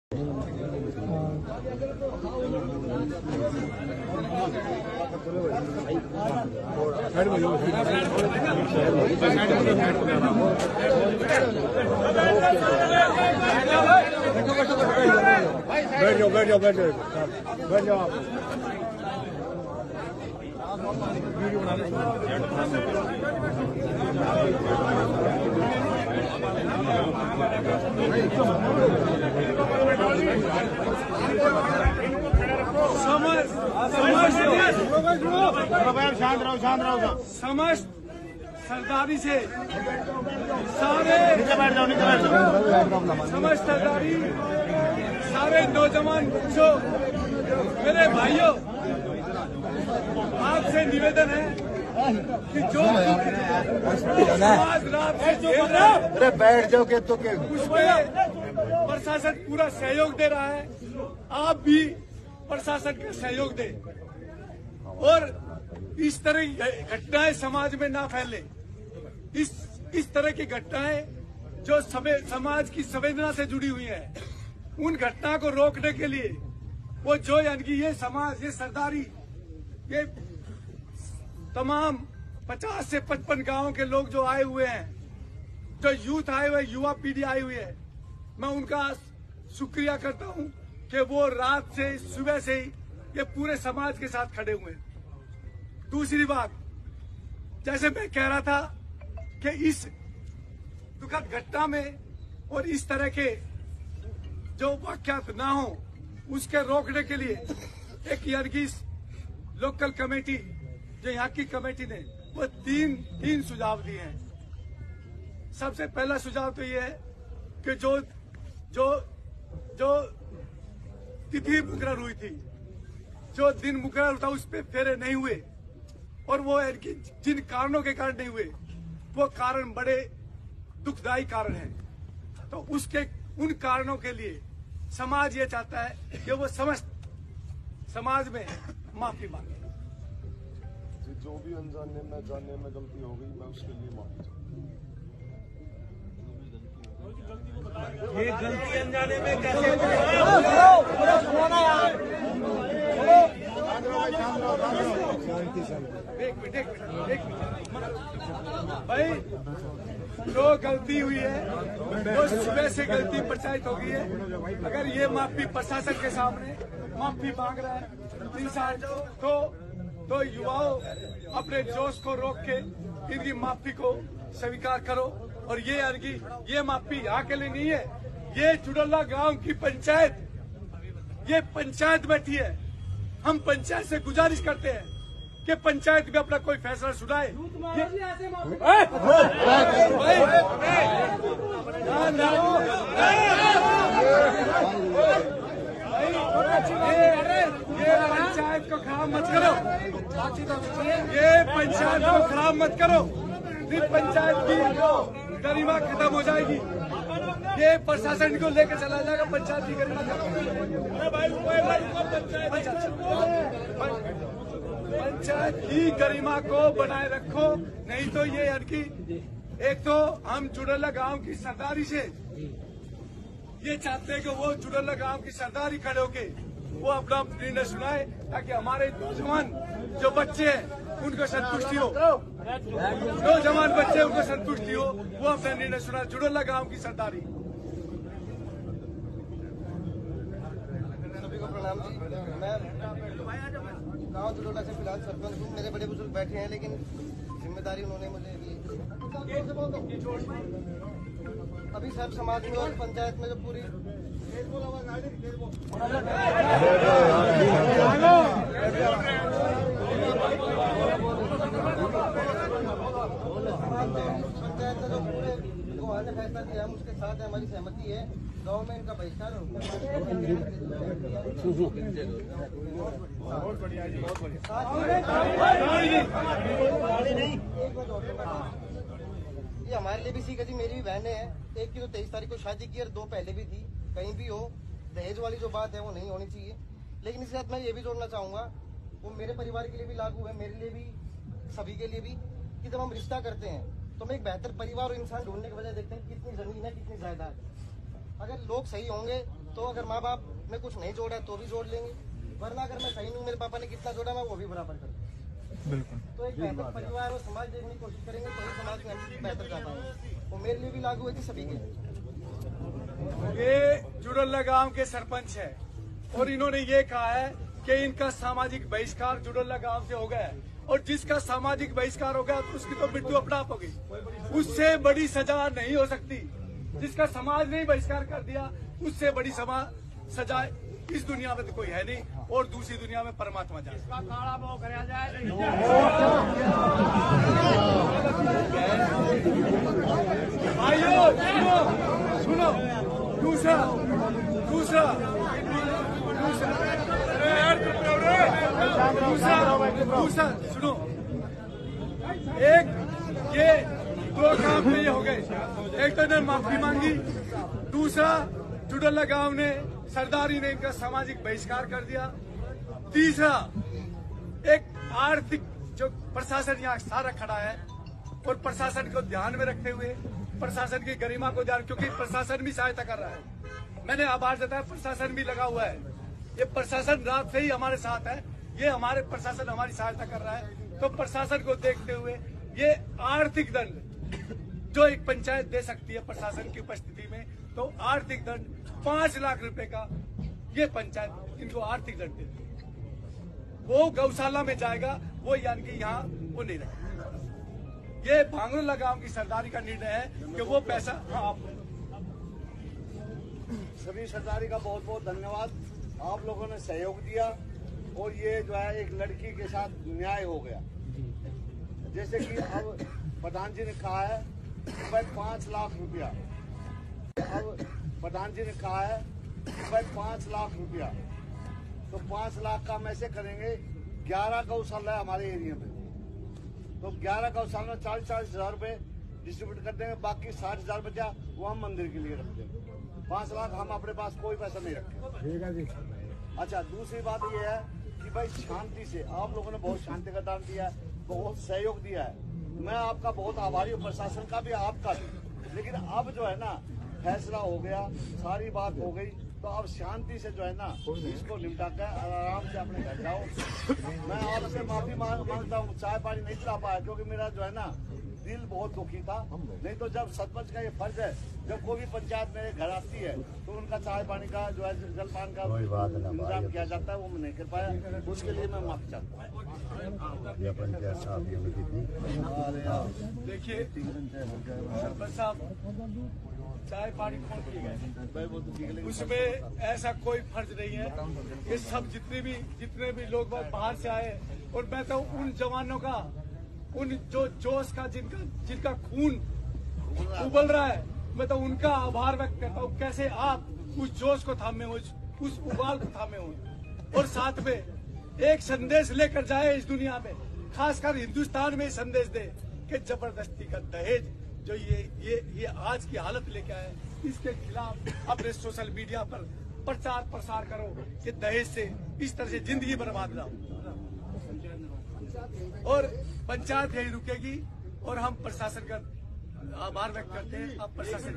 बैठ जाओ वीडियो बना शांत रहो। समस्त सरदारी से सारे समस्त सरदारी सारे नौजवान बच्चों, मेरे भाइयों, आपसे निवेदन है कि जो समाज रात से झेल रहा है, अरे बैठ जाओ के तो के उसमें प्रशासन पूरा सहयोग दे रहा है। आप भी प्रशासन का सहयोग दें और इस तरह की घटनाएं समाज में ना फैले। इस तरह की घटनाएं जो समाज की संवेदना से जुड़ी हुई है, उन घटना को रोकने के लिए वो जो यानी कि ये समाज, ये सरदारी, ये तमाम 50 से 55 गांवों के लोग जो आए हुए हैं, जो यूथ आए हुए, युवा पीढ़ी आई हुई है, मैं उनका शुक्रिया करता हूं कि वो रात से सुबह से ही ये पूरे समाज के साथ खड़े हुए हैं। दूसरी बात, जैसे मैं कह रहा था कि इस दुखद घटना में और इस तरह के जो वाकयात ना हो, उसके रोकने के लिए एक यानी कि लोकल कमेटी, जो यहाँ की कमेटी ने वो तीन सुझाव दिए हैं। सबसे पहला सुझाव तो ये है कि जो तिथि मुकर्रर हुई थी, जो दिन मुकर्रर था, उस पर फेरे नहीं हुए और वो जिन कारणों के कारण नहीं हुए, वो कारण बड़े दुखदायी कारण हैं। तो उन कारणों के लिए समाज ये चाहता है कि वो समस्त समाज में माफी मांगे। जो भी अनजाने में जाने में गलती हो गई, मैं उसके लिए माफी चाहता हूँ। ये गलती अनजाने में कैसे एक मिनट भाई, जो गलती हुई है वो सुबह से गलती प्रचारित हो गई है। अगर ये माफी प्रशासन के सामने माफी मांग रहा है इंसान, तो युवाओं अपने जोश को रोक के इनकी माफी को स्वीकार करो। और ये माफी यहाँ के लिए नहीं है, ये चुडल्ला गांव की पंचायत, ये पंचायत बैठी है। हम पंचायत से गुजारिश करते हैं कि पंचायत में अपना कोई फैसला सुनाए। ये पंचायत को खराब मत करो, ये पंचायत को खराब मत करो, फिर पंचायत की गरिमा खत्म हो जाएगी। ये प्रशासन को लेकर चला जाएगा, पंचायत की गरिमा पंचायत की गरिमा को बनाए रखो। नहीं तो ये एक तो हम चुडल्ला गांव की सरदारी से ये चाहते हैं कि वो चुडल्ला गांव की सरदारी खड़े होके वो अपना निर्णय सुनाए, ताकि हमारे नौजवान जो बच्चे हैं उनको संतुष्टि हो, नौजवान बच्चे उनको संतुष्टि हो, वो अपना निर्णय सुनाए। चुडल्ला गांव की सरदारी। सभी को प्रणाम जी। मैं गाँव चुडल्ला से फिलहाल सरपंच हूँ। मेरे बड़े बुजुर्ग बैठे हैं, लेकिन जिम्मेदारी उन्होंने मुझे दी। अभी सब समाज में और पंचायत में जो पूरी पंचायत ने जो पूरे गोहार ने फैसला किया, हम उसके साथ हमारी सहमति है। गाँव में इनका बहिष्कार ये हमारे लिए भी सीख है जी। मेरी भी बहनें हैं, एक की तो 23 तारीख को शादी की और 2 पहले भी थी। कहीं भी हो, दहेज वाली जो बात है वो नहीं होनी चाहिए। लेकिन इसके साथ मैं ये भी जोड़ना चाहूंगा, वो मेरे परिवार के लिए भी लागू है, मेरे लिए भी, सभी के लिए भी, कि जब हम रिश्ता करते हैं तो हम एक बेहतर परिवार और इंसान ढूंढने के बजाय देखते हैं कितनी जमीन है, कितनी जायदाद है। अगर लोग सही होंगे तो अगर माँ बाप में कुछ नहीं जोड़ा तो भी जोड़ लेंगे, वरना अगर मैं सही नहीं हूँ, मेरे पापा ने कितना जोड़ा मैं वो भी बराबर कर दूँ। बिल्कुल। तो एक बेहतर परिवार और समाज देखने की कोशिश करेंगे तो ही समाज में हम बेहतर कर पाएंगे। वो मेरे लिए भी लागू है कि सभी के लिए। ये जुड़ल्ला गांव के सरपंच है और इन्होंने ये कहा है कि इनका सामाजिक बहिष्कार जुड़ल्ला गांव से हो गया है, और जिसका सामाजिक बहिष्कार हो गया तो उसकी तो मृत्यु अपराध होगी। उससे बड़ी सजा नहीं हो सकती। जिसका समाज ने बहिष्कार कर दिया उससे बड़ी सजा इस दुनिया में तो कोई है नहीं, और दूसरी दुनिया में परमात्मा जाए। भाइयों सुनो, दूसरा सुनो, एक ये दो काम में ये हो गए। एक तो इन्होंने माफी मांगी, दूसरा जुड़ल्ला गांव ने सरदारी ने इनका सामाजिक बहिष्कार कर दिया, तीसरा एक आर्थिक जो प्रशासन यहाँ सारा खड़ा है और प्रशासन को ध्यान में रखते हुए प्रशासन की गरिमा को ध्यान, क्योंकि प्रशासन भी सहायता कर रहा है। मैंने आभार जताया, प्रशासन भी लगा हुआ है। ये प्रशासन रात से ही हमारे साथ है, ये हमारे प्रशासन हमारी सहायता कर रहा है। तो प्रशासन को देखते हुए ये आर्थिक दंड जो एक पंचायत दे सकती है प्रशासन की उपस्थिति में, तो आर्थिक दंड 5 लाख रुपए का ये पंचायत इनको आर्थिक दंड देती है। वो गौशाला में जाएगा, वो यानी कि यहाँ वो नहीं रहेगा। ये भांगरोला गांव की सरदारी का निर्णय है कि वो पैसा सभी सरदारी का बहुत बहुत धन्यवाद। आप लोगों ने सहयोग दिया और ये जो है एक लड़की के साथ न्याय हो गया। जैसे कि अब प्रधान जी ने कहा है कि भाई 5 लाख रुपया, अब प्रधान जी ने कहा है कि भाई 5 लाख रुपया, तो 5 लाख का हम ऐसे करेंगे, 11 गौशाला है हमारे एरिया में, तो 11 गौशाला में 40-40 हजार रुपए डिस्ट्रीब्यूट कर देंगे, बाकी 60,000 बचा वो हम मंदिर के लिए रख देंगे। 5 लाख हम अपने पास कोई पैसा नहीं रखेंगे। अच्छा, दूसरी बात ये है कि भाई शांति से आप लोगों ने बहुत शांति का दान दिया है, बहुत सहयोग दिया है, मैं आपका बहुत आभारी हूँ, प्रशासन का भी आपका भी। लेकिन अब जो है ना फैसला हो गया, सारी बात हो गई, तो अब शांति से जो है ना इसको निपटा कर आराम से अपने घर जाओ। मैं आपसे माफी मांगता हूँ, चाय पानी नहीं पिला पाया क्योंकि मेरा जो है ना दिल बहुत दुखी था। नहीं तो जब सरपंच का ये फर्ज है, जब कोई भी पंचायत मेरे घर आती है तो उनका चाय पानी का जो है जलपान का इंतजाम किया जाता है, वो मैं नहीं कर पाया, उसके लिए मैं माफी चाहता हूँ। देखिए सरपंच साहब, चाय पानी कौन पी गए, उसमें ऐसा कोई फर्ज नहीं है। ये सब जितने भी लोग बाहर से आए, और मैं तो उन जवानों का, उन जो जोश का जिनका खून उबल रहा है, मैं तो उनका आभार व्यक्त करता हूँ। कैसे आप उस जोश को थामे हो, उस उबाल को थामे हो, और साथ में एक संदेश लेकर जाए इस दुनिया में, खासकर हिंदुस्तान में संदेश दे कि जबरदस्ती का दहेज जो ये आज की हालत लेके आए, इसके खिलाफ अपने सोशल मीडिया पर प्रचार प्रसार करो कि दहेज से इस तरह से जिंदगी बर्बाद ना हो। और पंचायत यही रुकेगी, और हम प्रशासन का आभार व्यक्त करते हैं। अब प्रशासन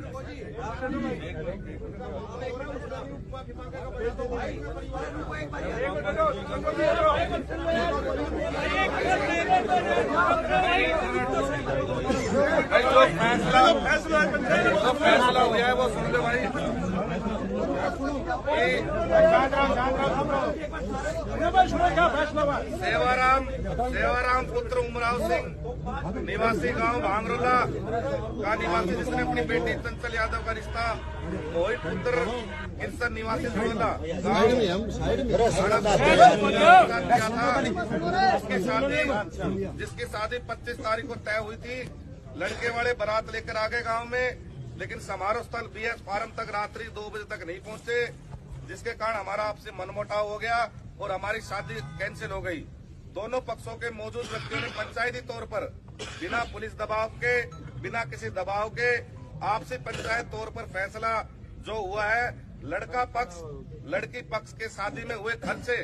फैसला हो गया है वो सुन लो भाई। सेवाराम पुत्र उमराव सिंह निवासी गांव भांगरोला का निवासी, जिसने अपनी बेटी चंचल यादव का रिश्ता मोहित पुत्र किरसन निवासी जुड़ल्ला किया था, जिसकी शादी 25 तारीख को तय हुई थी। लड़के वाले बारात लेकर आ गए गाँव में, लेकिन समारोह स्थल BS फार्म तक रात्रि 2 बजे तक नहीं पहुंचे, जिसके कारण हमारा आपसे मनमुटाव हो गया और हमारी शादी कैंसिल हो गई। दोनों पक्षों के मौजूद व्यक्तियों ने पंचायती तौर पर बिना पुलिस दबाव के, बिना किसी दबाव के आपसी पंचायत तौर पर फैसला जो हुआ है, लड़का पक्ष लड़की पक्ष के शादी में हुए खर्चे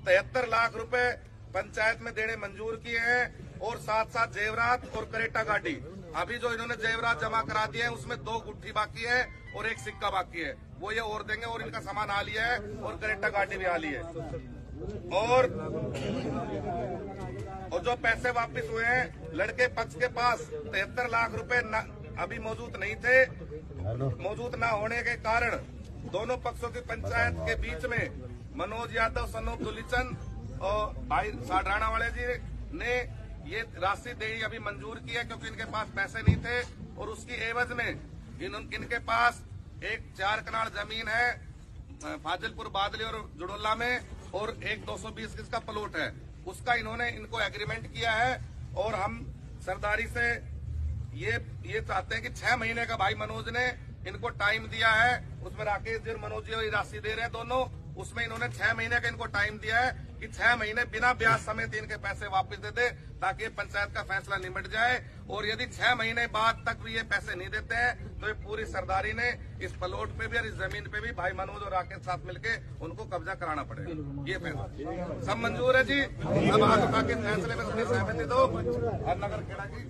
73 लाख रुपए पंचायत में देने मंजूर किए हैं, और साथ साथ जेवरात और करेटा गाड़ी। अभी जो इन्होंने जेवरात जमा करा दिए हैं उसमें 2 गुट्ठी बाकी है और 1 सिक्का बाकी है, वो ये और देंगे और इनका सामान आ लिया है और करेक्टा गाड़ी भी आ ली है। और जो पैसे वापस हुए हैं, लड़के पक्ष के पास 73 लाख रुपए अभी मौजूद नहीं थे। मौजूद न होने के कारण दोनों पक्षों की पंचायत के बीच में मनोज यादव, सनोप दुलीचंद और भाई साडराना वाले जी ने ये राशि देनी अभी मंजूर की है, क्योंकि इनके पास पैसे नहीं थे। और उसकी एवज में इनके पास एक 4 कनाल जमीन है फाजिलपुर बादली और जुड़ोला में, और एक 220 गज का प्लॉट है, उसका इन्होंने इनको एग्रीमेंट किया है। और हम सरदारी से ये चाहते हैं कि 6 महीने का भाई मनोज ने इनको टाइम दिया है, उसमें राकेश जी और मनोज जी राशि दे रहे हैं दोनों, उसमें इन्होंने 6 महीने का इनको टाइम दिया है कि 6 महीने बिना ब्याज समेत इनके पैसे वापस दे दे, ताकि पंचायत का फैसला निपट जाए। और यदि 6 महीने बाद तक भी ये पैसे नहीं देते हैं तो ये पूरी सरदारी ने इस प्लॉट पे भी और इस जमीन पे भी भाई मनोज और राकेश साथ मिलके उनको कब्जा कराना पड़ेगा। ये फैसला सब मंजूर है जी। अब हाथ उठा के फैसले में अपनी सहमति दो। और नगर खेड़ा की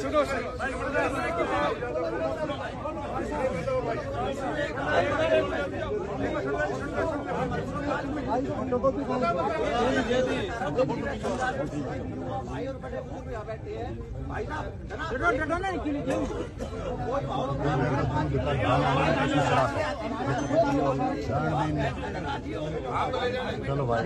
सुनो भाई और बड़े बुजुर्ग यहाँ बैठे हैं, भाई साहब चलो भाई